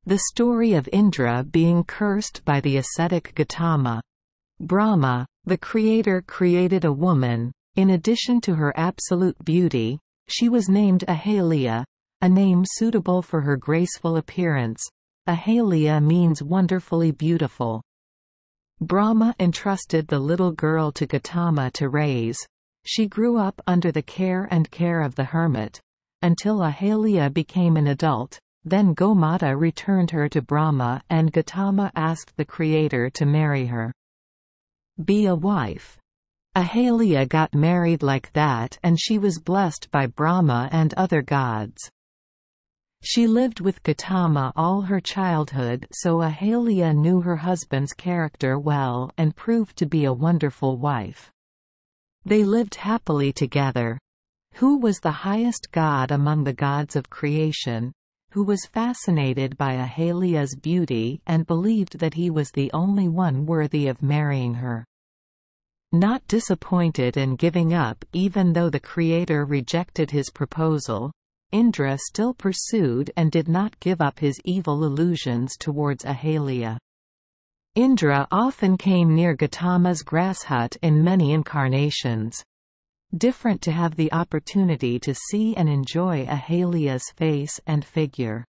The story of Indra being cursed by the ascetic Gotama. Brahma, the creator, created a woman. In addition to her absolute beauty, she was named Ahalya, a name suitable for her graceful appearance. Ahalya means wonderfully beautiful. Brahma entrusted the little girl to Gotama to raise. She grew up under the care of the hermit, until Ahalya became an adult. Then Gomata returned her to Brahma and Gotama asked the creator to marry her. Be a wife. Ahalya got married like that and she was blessed by Brahma and other gods. She lived with Gotama all her childhood, so Ahalya knew her husband's character well and proved to be a wonderful wife. They lived happily together. Who was the highest god among the gods of creation, who was fascinated by Ahalya's beauty and believed that he was the only one worthy of marrying her. Not disappointed and giving up even though the creator rejected his proposal, Indra still pursued and did not give up his evil illusions towards Ahalya. Indra often came near Gotama's grass hut in many incarnations. Different to have the opportunity to see and enjoy Ahalya's face and figure.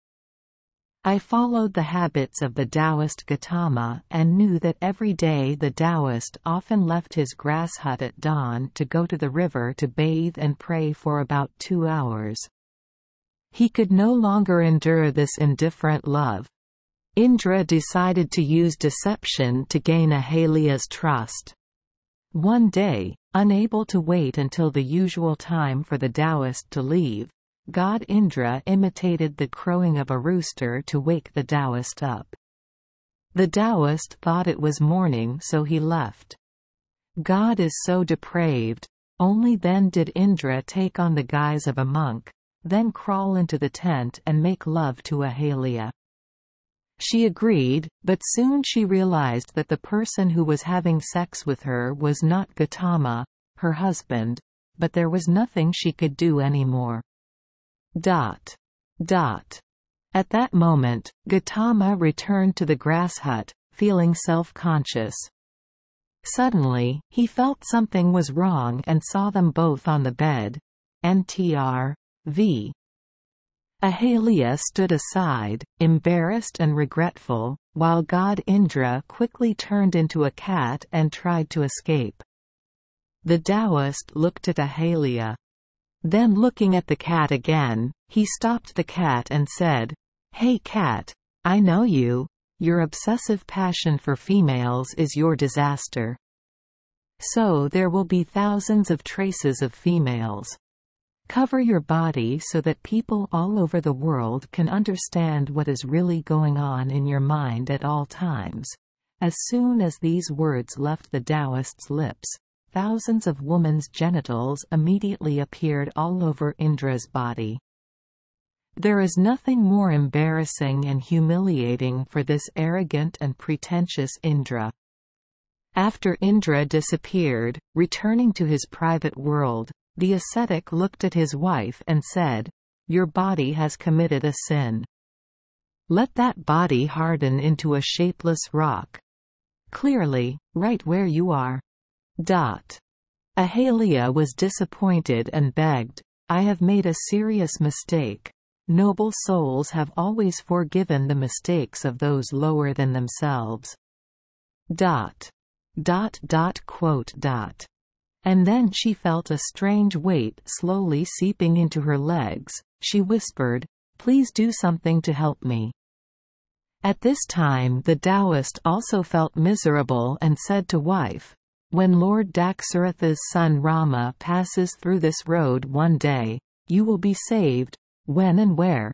I followed the habits of the Taoist Gotama and knew that every day the Taoist often left his grass hut at dawn to go to the river to bathe and pray for about 2 hours. He could no longer endure this indifferent love. Indra decided to use deception to gain Ahalya's trust. One day, unable to wait until the usual time for the Taoist to leave, God Indra imitated the crowing of a rooster to wake the Taoist up. The Taoist thought it was morning, so he left. God is so depraved. Only then did Indra take on the guise of a monk, then crawl into the tent and make love to Ahalya. She agreed, but soon she realized that the person who was having sex with her was not Gotama, her husband, but there was nothing she could do anymore. At that moment, Gotama returned to the grass hut, feeling self-conscious. Suddenly, he felt something was wrong and saw them both on the bed. Ntr.v. Ahalya stood aside, embarrassed and regretful, while god Indra quickly turned into a cat and tried to escape. The Taoist looked at Ahalya. Then looking at the cat again, he stopped the cat and said, "Hey cat, I know you. Your obsessive passion for females is your disaster. So there will be thousands of traces of females. Cover your body so that people all over the world can understand what is really going on in your mind at all times." As soon as these words left the Taoist's lips, thousands of women's genitals immediately appeared all over Indra's body. There is nothing more embarrassing and humiliating for this arrogant and pretentious Indra. After Indra disappeared, returning to his private world, the ascetic looked at his wife and said, "Your body has committed a sin. Let that body harden into a shapeless rock. Clearly, right where you are." Ahalya was disappointed and begged, "I have made a serious mistake. Noble souls have always forgiven the mistakes of those lower than themselves." And then she felt a strange weight slowly seeping into her legs. She whispered, "Please do something to help me." At this time the Taoist also felt miserable and said to wife, "When Lord Daksharatha's son Rama passes through this road one day, you will be saved. When and where?"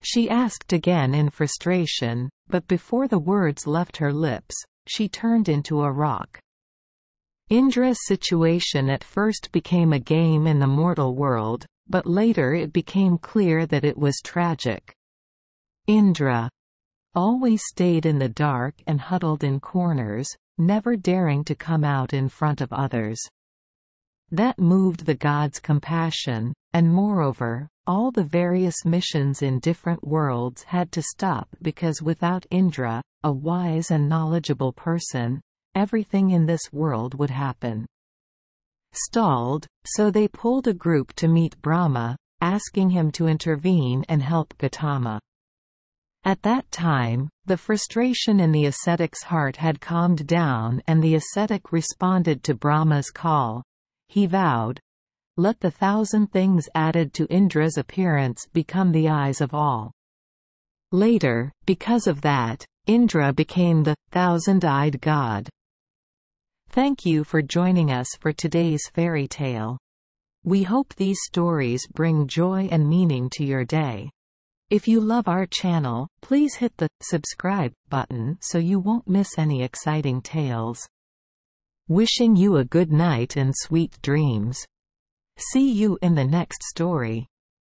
She asked again in frustration, but before the words left her lips, she turned into a rock. Indra's situation at first became a game in the mortal world, but later it became clear that it was tragic. Indra always stayed in the dark and huddled in corners, never daring to come out in front of others. That moved the gods' compassion, and moreover, All the various missions in different worlds had to stop because without Indra, a wise and knowledgeable person, everything in this world would happen. Stalled, so they pulled a group to meet Brahma, asking him to intervene and help Gotama. At that time, the frustration in the ascetic's heart had calmed down and the ascetic responded to Brahma's call. He vowed, "Let the 1,000 things added to Indra's appearance become the eyes of all." Later, because of that, Indra became the 1,000-eyed god. Thank you for joining us for today's fairy tale. We hope these stories bring joy and meaning to your day. If you love our channel, please hit the subscribe button so you won't miss any exciting tales. Wishing you a good night and sweet dreams. See you in the next story.